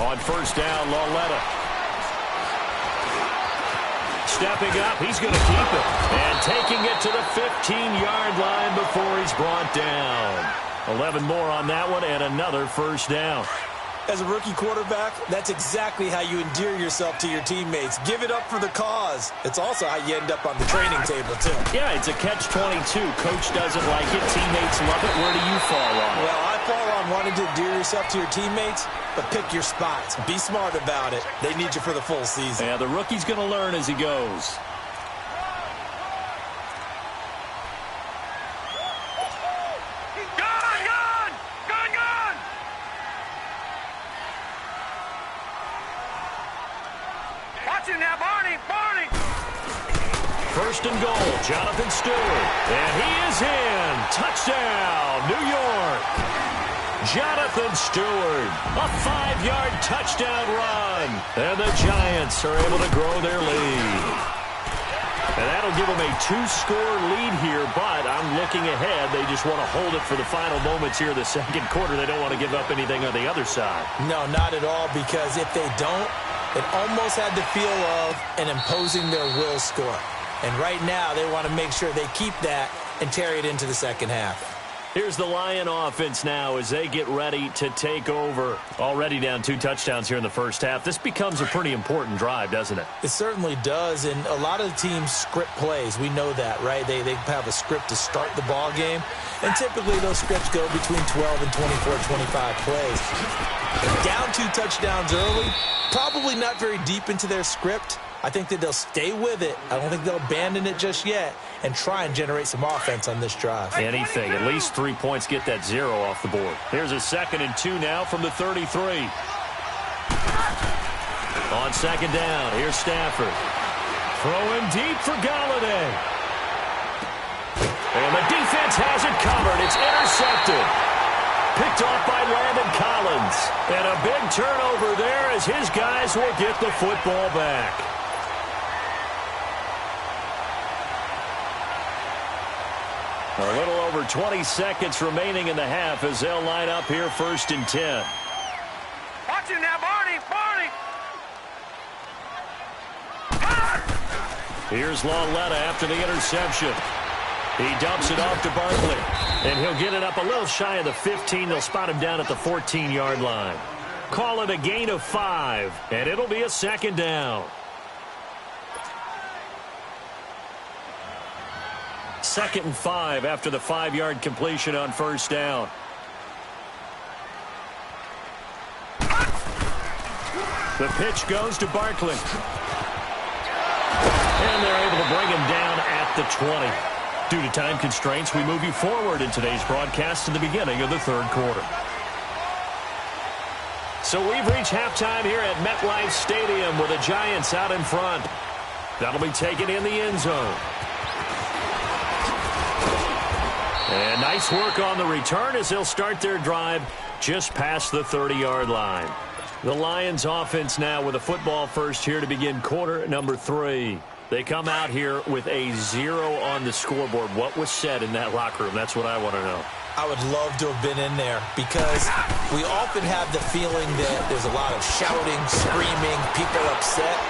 On first down, Lauletta. Stepping up, he's going to keep it. And taking it to the 15-yard line before he's brought down. 11 more on that one and another first down. As a rookie quarterback, that's exactly how you endear yourself to your teammates. Give it up for the cause. It's also how you end up on the training table, too. Yeah, it's a catch-22. Coach doesn't like it. Teammates love it. Where do you fall on it? Well, I fall on wanting to endear yourself to your teammates, but pick your spots. Be smart about it. They need you for the full season. Yeah, the rookie's going to learn as he goes. First and goal, Jonathan Stewart. And he is in. Touchdown, New York. Jonathan Stewart, a 5-yard touchdown run. And the Giants are able to grow their lead. And that'll give them a 2-score lead here, but I'm looking ahead. They just want to hold it for the final moments here of the second quarter. They don't want to give up anything on the other side. No, not at all, because if they don't, it almost had the feel of an imposing their will score. And right now, they want to make sure they keep that and carry it into the second half. Here's the Lion offense now as they get ready to take over. Already down 2 touchdowns here in the first half. This becomes a pretty important drive, doesn't it? It certainly does, and a lot of the teams script plays. We know that, right? They have a script to start the ball game, and typically those scripts go between 12 and 24, 25 plays. Down 2 touchdowns early, probably not very deep into their script. I think that they'll stay with it. I don't think they'll abandon it just yet and try and generate some offense on this drive. Anything. At least 3 points, get that 0 off the board. Here's a 2nd and 2 now from the 33. On second down, here's Stafford. Throwing deep for Galladay. And the defense has it covered. It's intercepted. Picked off by Landon Collins. And a big turnover there as his guys will get the football back. A little over 20 seconds remaining in the half as they'll line up here 1st and 10. Watch it now, Barney! Here's Lauletta after the interception. He dumps it off to Barkley. And he'll get it up a little shy of the 15. They'll spot him down at the 14-yard line. Call it a gain of 5, and it'll be a 2nd down. 2nd and 5 after the 5-yard completion on first down. The pitch goes to Barkley. And they're able to bring him down at the 20. Due to time constraints, we move you forward in today's broadcast to the beginning of the 3rd quarter. So we've reached halftime here at MetLife Stadium with the Giants out in front. That'll be taken in the end zone. And nice work on the return as they'll start their drive just past the 30-yard line. The Lions offense now with a football first here to begin quarter number 3. They come out here with a 0 on the scoreboard. What was said in that locker room? That's what I want to know. I would love to have been in there because we often have the feeling that there's a lot of shouting, screaming, people upset.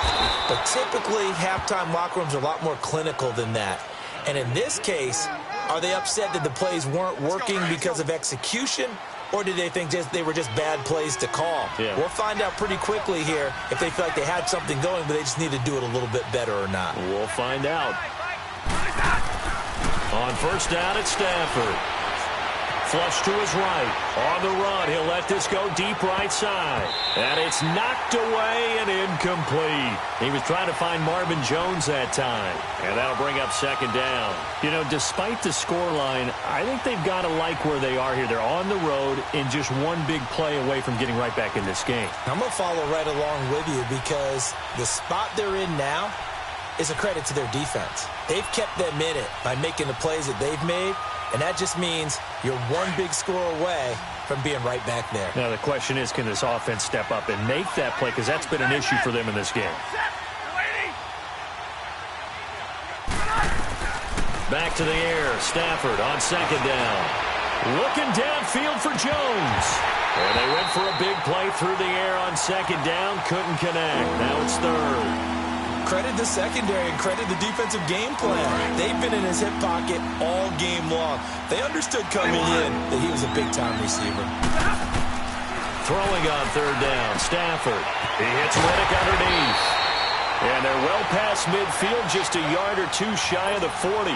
But typically, halftime locker rooms are a lot more clinical than that. And in this case, are they upset that the plays weren't working because of execution? Or did they think they were just bad plays to call? Yeah. We'll find out pretty quickly here if they feel like they had something going, but they just need to do it a little bit better or not. We'll find out. On first down, it's Stafford. Flush to his right. On the run, he'll let this go deep right side. And it's knocked away and incomplete. He was trying to find Marvin Jones that time. And that'll bring up 2nd down. You know, despite the scoreline, I think they've got to like where they are here. They're on the road and just one big play away from getting right back in this game. I'm going to follow right along with you because the spot they're in now is a credit to their defense. They've kept them in it by making the plays that they've made. And that just means you're one big score away from being right back there. Now, the question is, can this offense step up and make that play? Because that's been an issue for them in this game. Back to the air. Stafford on 2nd down. Looking downfield for Jones. And they went for a big play through the air on second down. Couldn't connect. Now it's third. Credit the secondary and credit the defensive game plan. They've been in his hip pocket all game long. They understood coming in that he was a big-time receiver. Throwing on third down, Stafford. He hits Riddick underneath. And they're well past midfield, just a yard or two shy of the 40.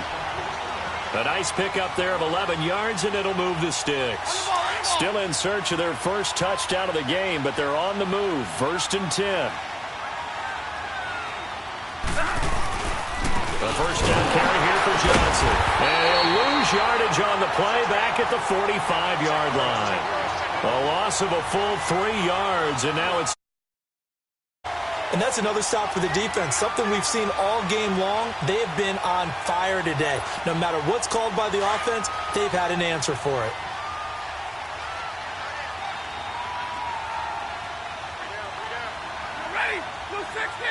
A nice pickup there of 11 yards, and it'll move the sticks. Still in search of their first touchdown of the game, but they're on the move. 1st and 10. The first down carry here for Johnson. And he'll lose yardage on the play back at the 45-yard line. A loss of a full 3 yards, and now it's... And that's another stop for the defense, something we've seen all game long. They have been on fire today. No matter what's called by the offense, they've had an answer for it. Ready? 260.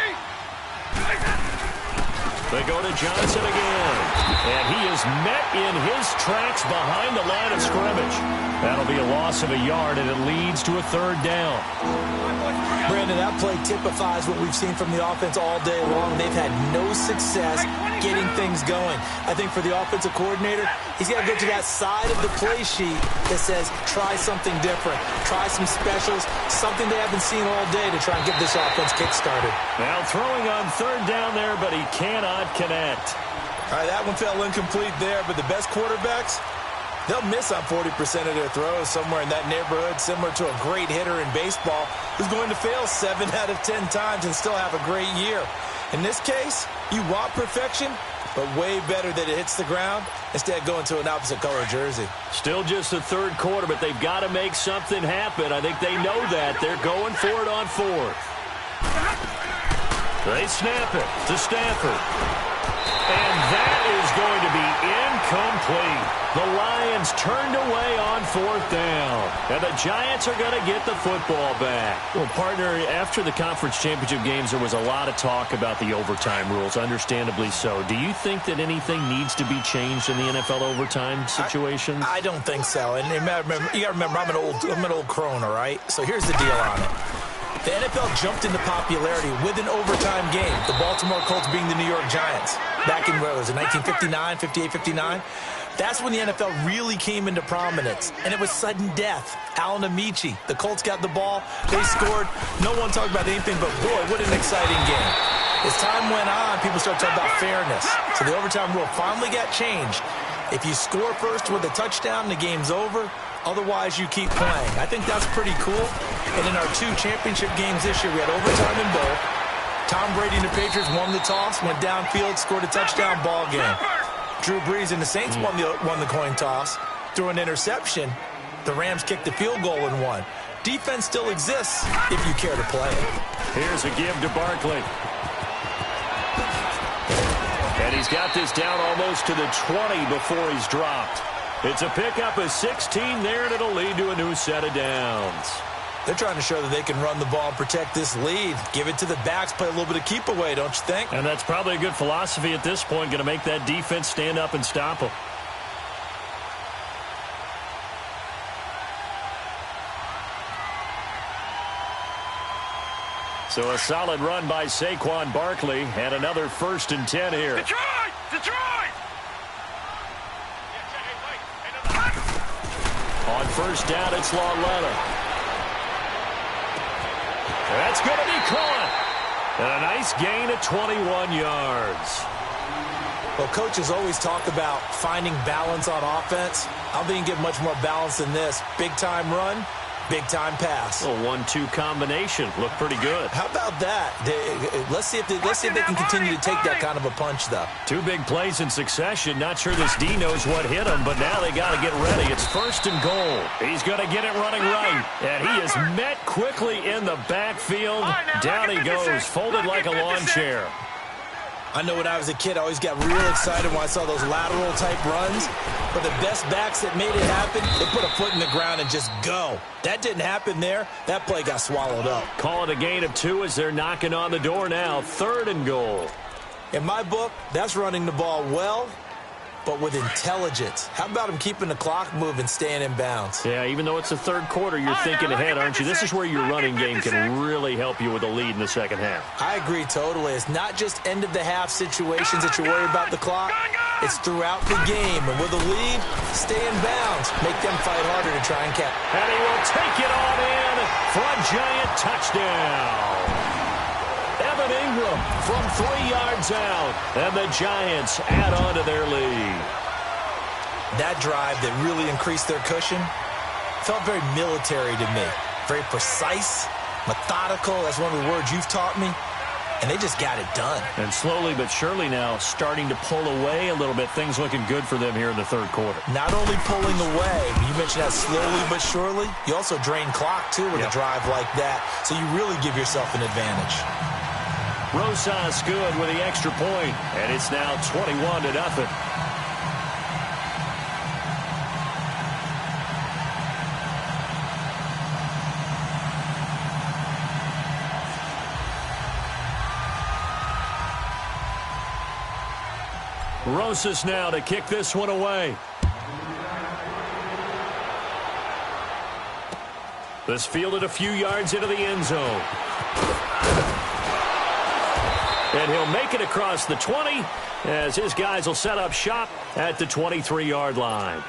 They go to Johnson again. And he is met in his tracks behind the line of scrimmage. That'll be a loss of a yard, and it leads to a 3rd down. Brandon, that play typifies what we've seen from the offense all day long. They've had no success getting things going. I think for the offensive coordinator, he's got to go to that side of the play sheet that says, try something different. Try some specials, something they haven't seen all day to try and get this offense kick-started. Now throwing on 3rd down there, but he cannot connect. All right, that one fell incomplete there, but the best quarterbacks, they'll miss on 40% of their throws, somewhere in that neighborhood, similar to a great hitter in baseball who's going to fail 7 out of 10 times and still have a great year. In this case, you want perfection, but way better that it hits the ground instead of going to an opposite color jersey. Still just the 3rd quarter, but they've got to make something happen. I think they know that. They're going for it on 4th. They snap it to Stafford. And that is going to be incomplete. The Lions turned away on 4th down. And the Giants are going to get the football back. Well, partner, after the conference championship games, there was a lot of talk about the overtime rules, understandably so. Do you think that anything needs to be changed in the NFL overtime situation? I don't think so. And you got to remember, I'm an old crone, all right? So here's the deal on it. The NFL jumped into popularity with an overtime game, the Baltimore Colts being the New York Giants. Back in, where was it, 1959, 58, 59? That's when the NFL really came into prominence, and it was sudden death. Alan Amici, the Colts got the ball, they scored. No one talked about anything but, boy, what an exciting game. As time went on, people started talking about fairness. So the overtime rule finally got changed. If you score first with a touchdown, the game's over. Otherwise, you keep playing. I think that's pretty cool. And in our 2 championship games this year, we had overtime in both. Tom Brady and the Patriots won the toss, went downfield, scored a touchdown, ball game. Drew Brees and the Saints won the coin toss, threw an interception. The Rams kicked the field goal and won. Defense still exists if you care to play it. Here's a give to Barkley. And he's got this down almost to the 20 before he's dropped. It's a pickup of 16 there, and it'll lead to a new set of downs. They're trying to show that they can run the ball and protect this lead. Give it to the backs, play a little bit of keep away, don't you think? And that's probably a good philosophy at this point, going to make that defense stand up and stop them. So a solid run by Saquon Barkley, and another 1st and 10 here. Detroit! Detroit! On 1st down, it's Lauletta. That's going to be caught. And a nice gain of 21 yards. Well, coaches always talk about finding balance on offense. I don't think you get much more balance than this. Big-time run, big-time pass. A 1-2 combination. Looked pretty good. How about that? Let's see if they can continue to take that kind of a punch, though. 2 big plays in succession. Not sure this D knows what hit him, but now they got to get ready. It's 1st and goal. He's going to get it running right. And he is met quickly in the backfield. Down he goes, folded like a lawn chair. I know when I was a kid, I always got real excited when I saw those lateral-type runs. But the best backs that made it happen, they put a foot in the ground and just go. That didn't happen there. That play got swallowed up. Call it a gain of 2 as they're knocking on the door now. 3rd and goal. In my book, that's running the ball well but with intelligence. How about him keeping the clock moving, staying in bounds? Yeah, even though it's the third quarter, you're thinking ahead, aren't you? This is where your running game can really help you with a lead in the second half. I agree totally. It's not just end-of-the-half situations that you worry about the clock. It's throughout the game. And with a lead, stay in bounds. Make them fight harder to try and catch. And he will take it on in for a giant touchdown. Evan Ingram from 3 yards out. And the Giants add on to their lead. That drive that really increased their cushion felt very military to me. Very precise, methodical. That's one of the words you've taught me. And they just got it done. And slowly but surely now starting to pull away a little bit. Things looking good for them here in the third quarter. Not only pulling away, you mentioned that slowly but surely. You also drain clock, too, with a drive like that. So you really give yourself an advantage. Rosas good with the extra point. And it's now 21-0. Rosas now to kick this one away. This fielded a few yards into the end zone. And he'll make it across the 20 as his guys will set up shop at the 23-yard line.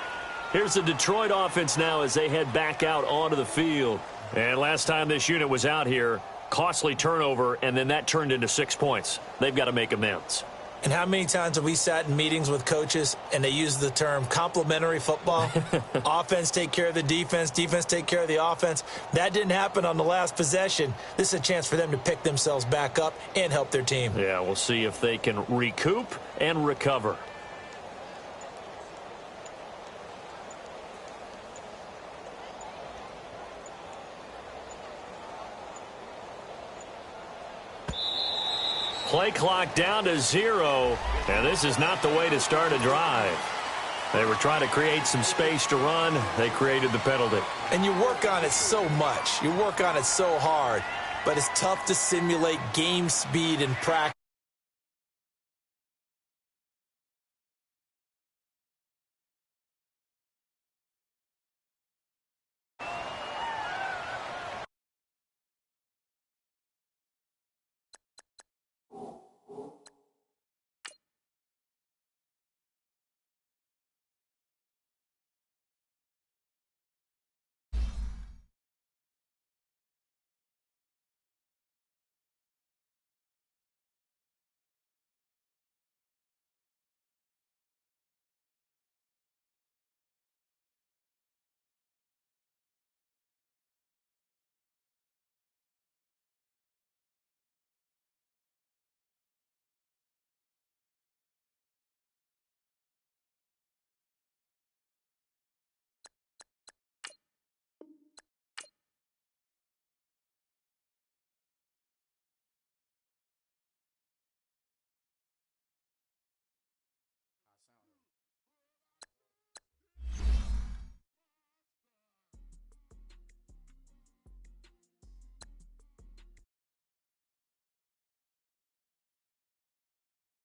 Here's the Detroit offense now as they head back out onto the field. And last time this unit was out here, costly turnover, and then that turned into 6 points. They've got to make amends. And how many times have we sat in meetings with coaches and they use the term complementary football? Offense take care of the defense, defense take care of the offense. That didn't happen on the last possession. This is a chance for them to pick themselves back up and help their team. Yeah, we'll see if they can recoup and recover. Play clock down to 0, and this is not the way to start a drive. They were trying to create some space to run. They created the penalty. And you work on it so much. You work on it so hard. But it's tough to simulate game speed in practice.